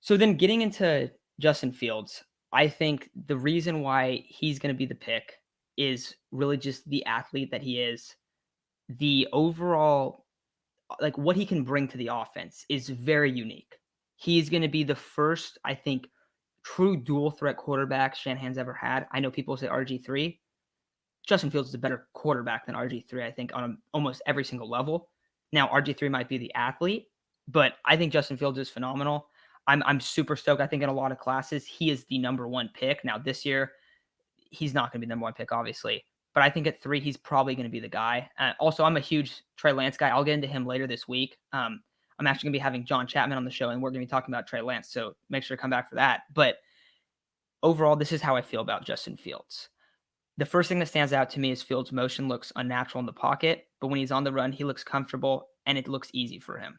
So then getting into Justin Fields, I think the reason why he's going to be the pick is really just the athlete that he is. The overall, like what he can bring to the offense is very unique. He's going to be the first, I think, true dual threat quarterback Shanahan's ever had. I know people say RG3. Justin Fields is a better quarterback than RG3, I think, on almost every single level. Now, RG3 might be the athlete, but I think Justin Fields is phenomenal. I'm super stoked. I think in a lot of classes, he is the number one pick. Now, this year, he's not going to be the number one pick, obviously. But I think at 3, he's probably going to be the guy. Also, I'm a huge Trey Lance guy. I'll get into him later this week. I'm actually going to be having John Chapman on the show, and we're going to be talking about Trey Lance. So make sure to come back for that. But overall, this is how I feel about Justin Fields. The first thing that stands out to me is Fields' motion looks unnatural in the pocket, but when he's on the run, he looks comfortable and it looks easy for him.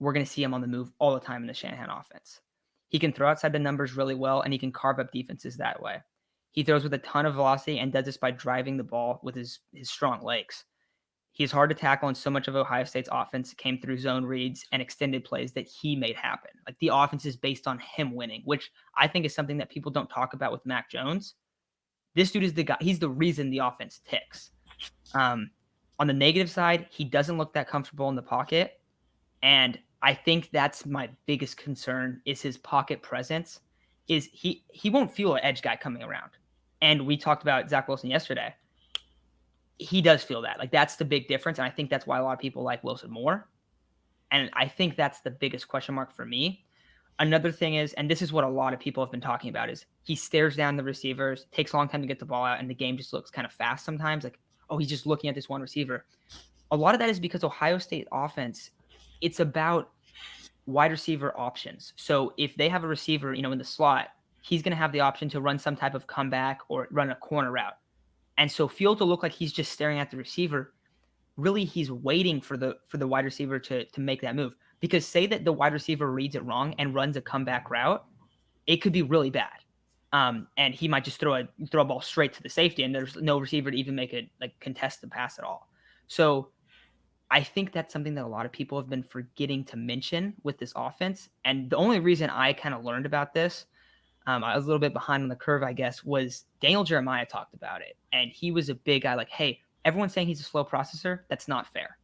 We're going to see him on the move all the time in the Shanahan offense. He can throw outside the numbers really well, and he can carve up defenses that way. He throws with a ton of velocity and does this by driving the ball with his strong legs. He's hard to tackle, and so much of Ohio State's offense came through zone reads and extended plays that he made happen. Like the offense is based on him winning, which I think is something that people don't talk about with Mac Jones. This dude is the guy. He's the reason the offense ticks. On the negative side, he doesn't look that comfortable in the pocket. And I think that's my biggest concern is his pocket presence. Is he won't feel an edge guy coming around. And we talked about Zach Wilson yesterday. He does feel that. Like that's the big difference. And I think that's why a lot of people like Wilson more. And I think that's the biggest question mark for me. Another thing is, and this is what a lot of people have been talking about, is he stares down the receivers, takes a long time to get the ball out, and the game just looks kind of fast sometimes. Like, oh, he's just looking at this one receiver. A lot of that is because Ohio State offense, it's about wide receiver options. So if they have a receiver, in the slot, he's going to have the option to run some type of comeback or run a corner route. And so Field to look like he's just staring at the receiver, really he's waiting for the wide receiver to make that move. Because say that the wide receiver reads it wrong and runs a comeback route, it could be really bad. And he might just throw a ball straight to the safety, and there's no receiver to even make it contest the pass at all. So I think that's something that a lot of people have been forgetting to mention with this offense. And the only reason I kind of learned about this, I was a little bit behind on the curve, I guess, was Daniel Jeremiah talked about it. And he was a big guy like, hey, everyone's saying he's a slow processor. That's not fair.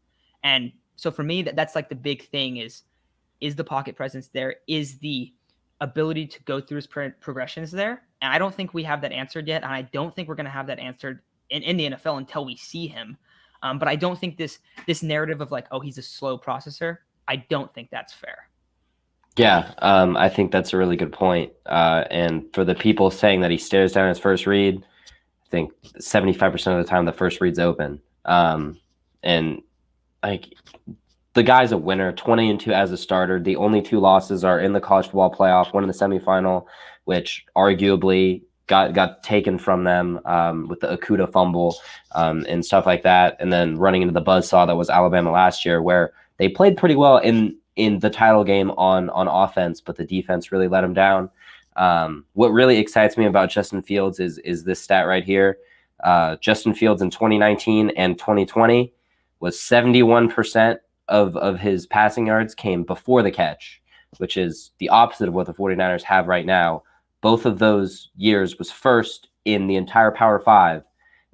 And so for me, that's like the big thing is the pocket presence there? Is the ability to go through his progressions there? And I don't think we have that answered yet. And I don't think we're going to have that answered in the NFL until we see him. But I don't think this narrative of oh, he's a slow processor, I don't think that's fair. Yeah, I think that's a really good point. And for the people saying that he stares down his first read, I think 75% of the time the first read's open. And the guy's a winner, 20-2 as a starter. The only 2 losses are in the college football playoff, one in the semifinal, which arguably got taken from them with the Okudah fumble and stuff like that, and then running into the buzzsaw that was Alabama last year, where they played pretty well in the title game on offense, but the defense really let them down. What really excites me about Justin Fields is this stat right here. Justin Fields in 2019 and 2020 was 71% of his passing yards came before the catch, which is the opposite of what the 49ers have right now. Both of those years was first in the entire Power 5.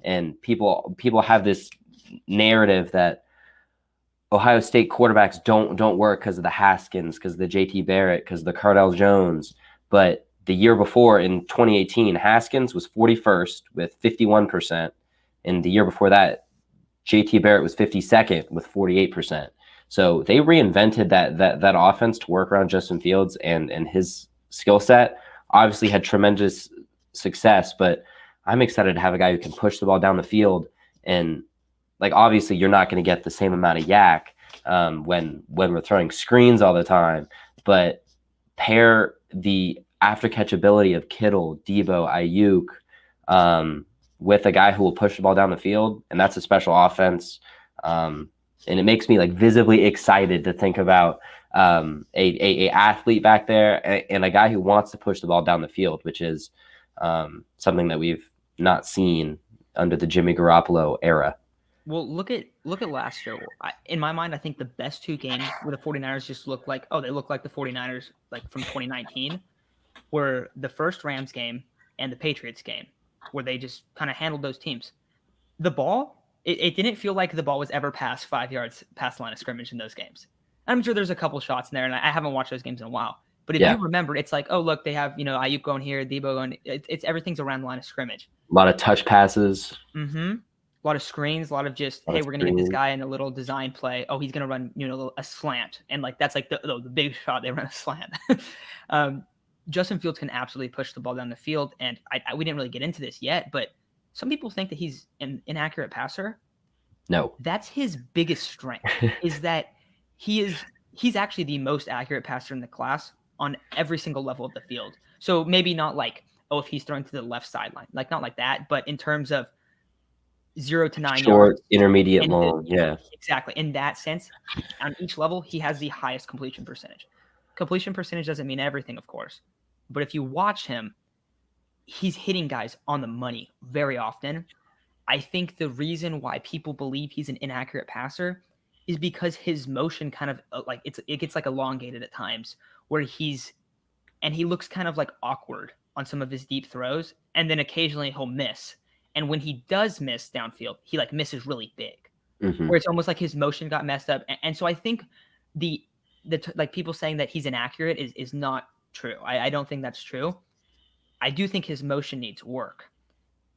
And people have this narrative that Ohio State quarterbacks don't work because of the Haskins, because of the JT Barrett, because of the Cardale Jones. But the year before, in 2018, Haskins was 41st with 51%. And the year before that, JT Barrett was 52nd with 48%. So they reinvented that offense to work around Justin Fields and his skill set. Obviously had tremendous success, but I'm excited to have a guy who can push the ball down the field. And obviously you're not going to get the same amount of yak when we're throwing screens all the time, but pair the after catch ability of Kittle, Debo, Ayuk with a guy who will push the ball down the field, and that's a special offense. And it makes me visibly excited to think about a athlete back there and a guy who wants to push the ball down the field, which is something that we've not seen under the Jimmy Garoppolo era. Well, look at last year. In my mind, I think the best two games where the 49ers just look like, oh, they look like the 49ers like from 2019 were the first Rams game and the Patriots game, where they just kind of handled those teams. The ball, it didn't feel like the ball was ever past 5 yards past the line of scrimmage in those games. I'm sure there's a couple shots in there, and I haven't watched those games in a while. But if you remember, it's like, oh, look, they have, Ayuk going here, Debo going. It's everything's around the line of scrimmage. A lot of touch passes. Mm-hmm. A lot of screens, a lot of just, hey, we're going to get this guy in a little design play. Oh, he's going to run, a slant. And like, that's like the big shot. They run a slant. Justin Fields can absolutely push the ball down the field. And we didn't really get into this yet, but some people think that he's an inaccurate passer. No. That's his biggest strength is that he's actually the most accurate passer in the class on every single level of the field. So maybe not like, oh, if he's throwing to the left sideline, like not like that, but in terms of 0 to 9 short, yards, intermediate, long. Yeah, exactly. In that sense, on each level, he has the highest completion percentage. Completion percentage doesn't mean everything, of course, but if you watch him, he's hitting guys on the money very often. I think the reason why people believe he's an inaccurate passer is because his motion kind of like it gets like elongated at times, where he looks kind of like awkward on some of his deep throws, and then occasionally he'll miss. And when he does miss downfield, he like misses really big, where it's almost like his motion got messed up. And so I think the like people saying that he's inaccurate is not true. I don't think that's true. I do think his motion needs work.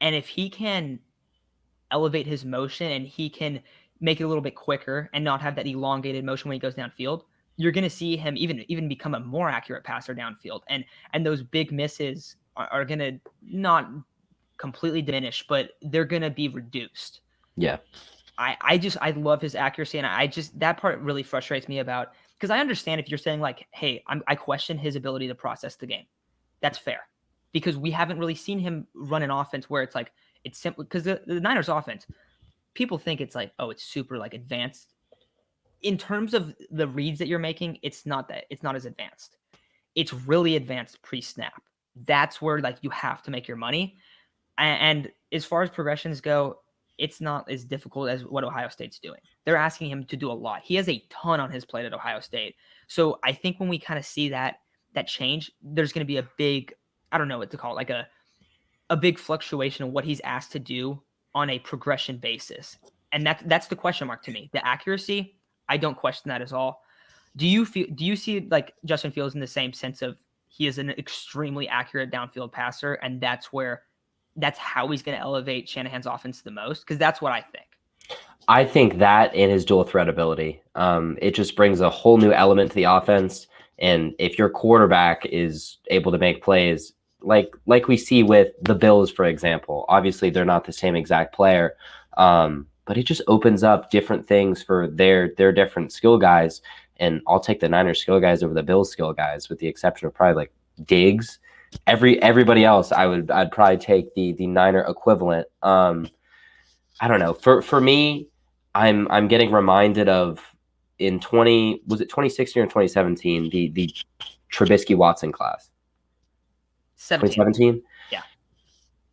And if he can elevate his motion and he can make it a little bit quicker and not have that elongated motion when he goes downfield, you're going to see him even become a more accurate passer downfield. And those big misses are going to not completely diminish, but they're going to be reduced. Yeah. I love his accuracy, and that part really frustrates me about, because I understand if you're saying like, hey, I question his ability to process the game. That's fair, because we haven't really seen him run an offense where it's like, it's simple, because the Niners offense, people think it's like, oh, it's super like advanced. In terms of the reads that you're making, it's not as advanced. It's really advanced pre-snap. That's where like you have to make your money. And as far as progressions go, it's not as difficult as what Ohio State's doing. They're asking him to do a lot. He has a ton on his plate at Ohio State. So I think when we kind of see that change, there's going to be a big, I don't know what to call it, like a big fluctuation of what he's asked to do on a progression basis. And that's the question mark to me. The accuracy, I don't question that at all. Do you see like Justin Fields in the same sense of he is an extremely accurate downfield passer, and that's how he's going to elevate Shanahan's offense the most? Because that's what I think. I think that and his dual threat ability, it just brings a whole new element to the offense. And if your quarterback is able to make plays, like we see with the Bills, for example, obviously they're not the same exact player, but it just opens up different things for their different skill guys. And I'll take the Niners skill guys over the Bills skill guys, with the exception of probably like Diggs. Everybody else, I'd probably take the Niner equivalent. I don't know. For me, I'm getting reminded of in 2016 or 2017, the Trubisky Watson class. 2017? Yeah.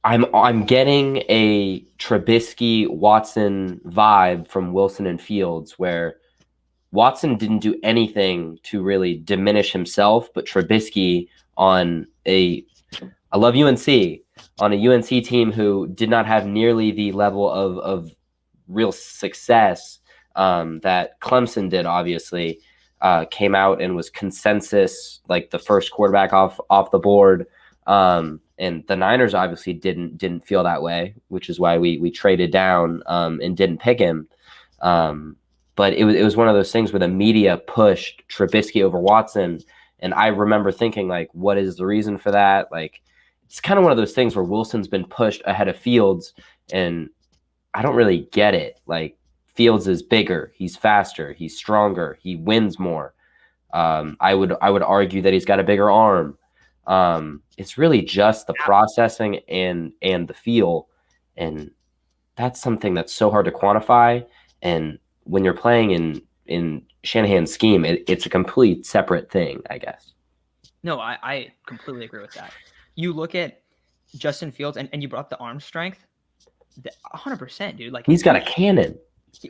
I'm getting a Trubisky Watson vibe from Wilson and Fields, where Watson didn't do anything to really diminish himself, but Trubisky I love UNC, on a UNC team who did not have nearly the level of real success that Clemson did, obviously, came out and was consensus, like the first quarterback off the board. And the Niners obviously didn't feel that way, which is why we traded down and didn't pick him. But it was one of those things where the media pushed Trubisky over Watson. And I remember thinking, like, what is the reason for that? Like, it's kind of one of those things where Wilson's been pushed ahead of Fields, and I don't really get it. Like, Fields is bigger, he's faster, he's stronger, he wins more. I would argue that he's got a bigger arm. It's really just the processing and the feel, and that's something that's so hard to quantify. And when you're playing in Shanahan's scheme, it's a complete separate thing, I guess. No, I completely agree with that. You look at Justin Fields, and you brought up the arm strength, 100%, dude. Like, he's got a cannon.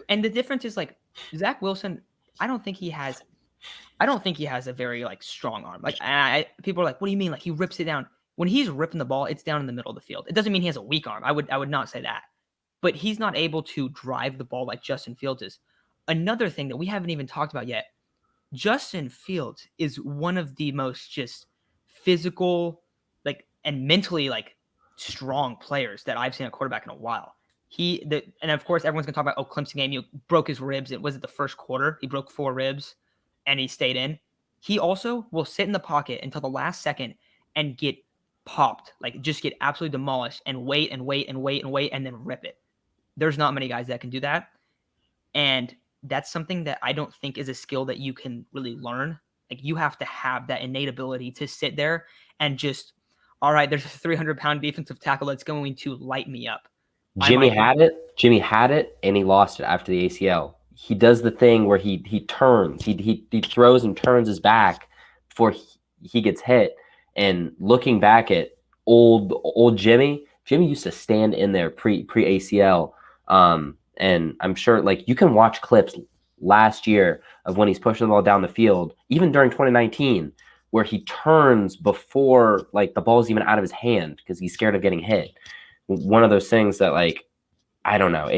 And the difference is like Zach Wilson. I don't think he has. I don't think he has a very like strong arm. Like people are like, what do you mean? Like he rips it down. When he's ripping the ball, it's down in the middle of the field. It doesn't mean he has a weak arm. I would not say that. But he's not able to drive the ball like Justin Fields is. Another thing that we haven't even talked about yet, Justin Fields is one of the most just physical, like and mentally like strong players that I've seen a quarterback in a while. And of course everyone's gonna talk about Clemson game. You broke his ribs. It was it the first quarter. He broke 4 ribs, and he stayed in. He also will sit in the pocket until the last second and get popped, like just get absolutely demolished, and wait and wait and wait and wait and then rip it. There's not many guys that can do that. And that's something that I don't think is a skill that you can really learn. Like you have to have that innate ability to sit there and just, all right, there's a 300-pound defensive tackle that's going to light me up. Jimmy had it, and he lost it after the ACL. He does the thing where he turns, he throws and turns his back before he gets hit. And looking back at old Jimmy used to stand in there pre ACL. And I'm sure like you can watch clips last year of when he's pushing the ball down the field, even during 2019, where he turns before like the ball's even out of his hand because he's scared of getting hit. One of those things that like I don't know.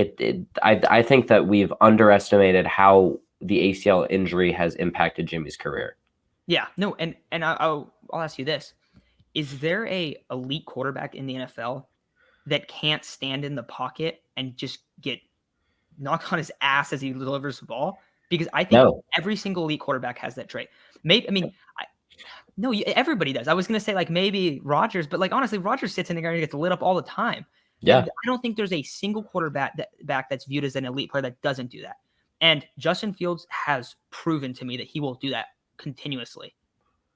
I think that we've underestimated how the ACL injury has impacted Jimmy's career. Yeah, no, and I'll ask you this: is there a elite quarterback in the NFL that can't stand in the pocket and just get knocked on his ass as he delivers the ball? Because I think every single elite quarterback has that trait. Maybe no, everybody does. I was gonna say like maybe Rodgers, but like honestly, Rodgers sits in the guard and gets lit up all the time. Yeah, I don't think there's a single quarterback that's viewed as an elite player that doesn't do that. And Justin Fields has proven to me that he will do that continuously.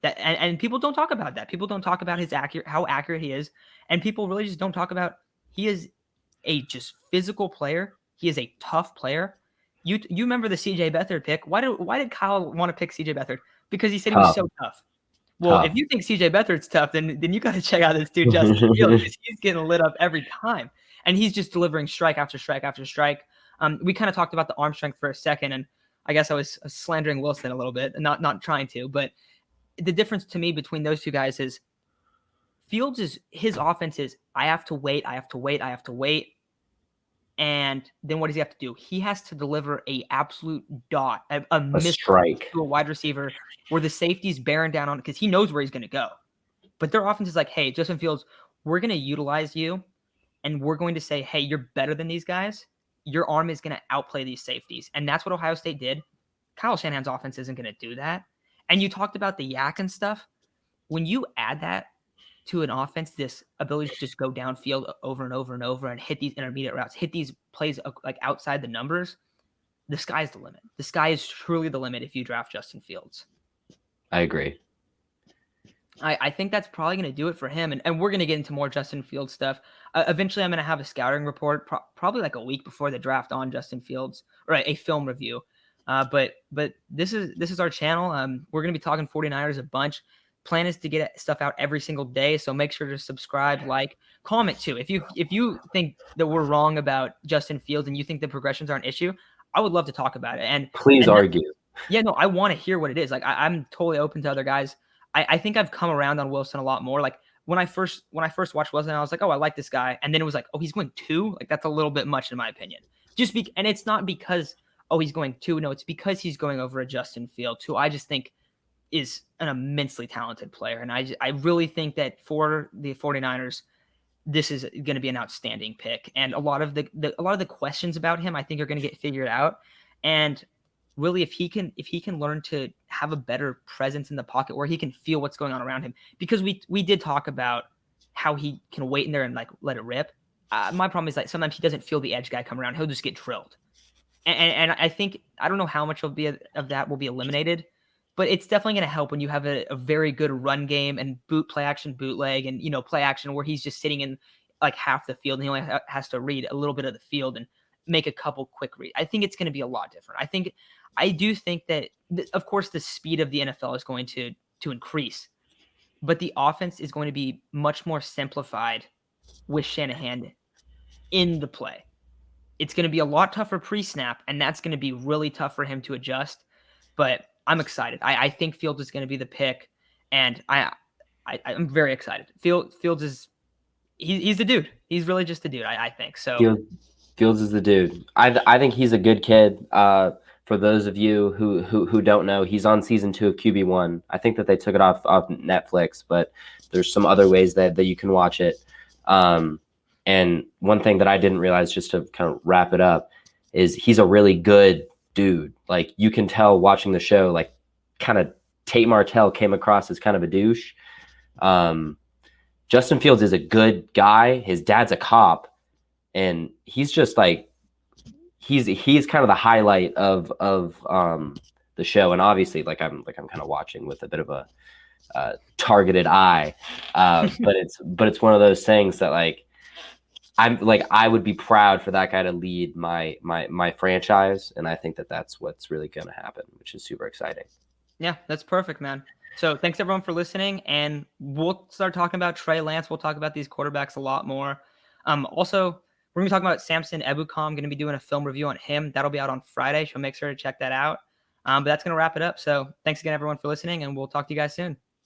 That and people don't talk about that. People don't talk about how accurate he is, and people really just don't talk about he is a just physical player. He is a tough player. You remember the CJ Beathard pick? Why did Kyle want to pick CJ Beathard? Because he said he was so tough. Well, if you think CJ Beathard's tough, then you got to check out this dude Justin Fields because he's getting lit up every time, and he's just delivering strike after strike after strike. We kind of talked about the arm strength for a second, and I guess I was slandering Wilson a little bit, and not trying to, but the difference to me between those two guys is Fields is his offense is I have to wait, and then what does he have to do? He has to deliver a absolute dot, a miss strike to a wide receiver where the safety's bearing down on it because he knows where he's going to go. But their offense is like, hey, Justin Fields, we're going to utilize you, and we're going to say, hey, you're better than these guys. Your arm is going to outplay these safeties. And that's what Ohio State did. Kyle Shanahan's offense isn't going to do that. And you talked about the yak and stuff. When you add that to an offense, this ability to just go downfield over and over and over and hit these intermediate routes, hit these plays like outside the numbers, the sky's the limit. The sky is truly the limit if you draft Justin Fields. I agree. I think that's probably going to do it for him. And we're going to get into more Justin Fields stuff. Eventually, I'm going to have a scouting report, probably like a week before the draft on Justin Fields, or a film review. But this is our channel. We're going to be talking 49ers a bunch. Plan is to get stuff out every single day. So make sure to subscribe, like, comment too. If you think that we're wrong about Justin Fields and you think the progressions are an issue, I would love to talk about it. And please argue. Yeah, no, I want to hear what it is. Like I'm totally open to other guys. I think I've come around on Wilson a lot more. Like when I first watched Wilson, I was like, oh, I like this guy. And then it was like, oh, he's going 2. Like that's a little bit much in my opinion. And it's not because, oh, he's going 2. No, it's because he's going over a Justin Fields, who I just think is an immensely talented player. And I really think that for the 49ers, this is going to be an outstanding pick. And a lot of the questions about him, I think, are going to get figured out. And really, if he can learn to have a better presence in the pocket where he can feel what's going on around him, because we did talk about how he can wait in there and like let it rip. My problem is that sometimes he doesn't feel the edge guy come around. He'll just get drilled. And I think, I don't know how much of that will be eliminated, but it's definitely going to help when you have a very good run game and play action bootleg and, play action where he's just sitting in like half the field and he only has to read a little bit of the field and make a couple quick reads. I think it's going to be a lot different. I do think that, of course, the speed of the NFL is going to increase, but the offense is going to be much more simplified with Shanahan in the play. it's going to be a lot tougher pre-snap, and that's going to be really tough for him to adjust. But I'm excited. I think Fields is going to be the pick, and I'm very excited. Fields is he's the dude. He's really just a dude. I think so. Fields is the dude. I think he's a good kid. For those of you who don't know, he's on season 2 of QB1. I think that they took it off Netflix, but there's some other ways that you can watch it. And one thing that I didn't realize, just to kind of wrap it up, is he's a really good dude. Like, you can tell watching the show, like, kind of Tate Martell came across as kind of a douche. Justin Fields is a good guy. His dad's a cop, and he's just like, he's kind of the highlight of the show. And obviously, I'm kind of watching with a bit of a targeted eye, but it's one of those things that, like, I would be proud for that guy to lead my franchise, and I think that that's what's really going to happen, which is super exciting. Yeah, that's perfect, man. So thanks everyone for listening, and we'll start talking about Trey Lance. We'll talk about these quarterbacks a lot more. Also, we're going to be talking about Samson Ebukam. Going to be doing a film review on him. That'll be out on Friday, so make sure to check that out. But that's going to wrap it up. So thanks again, everyone, for listening, and we'll talk to you guys soon.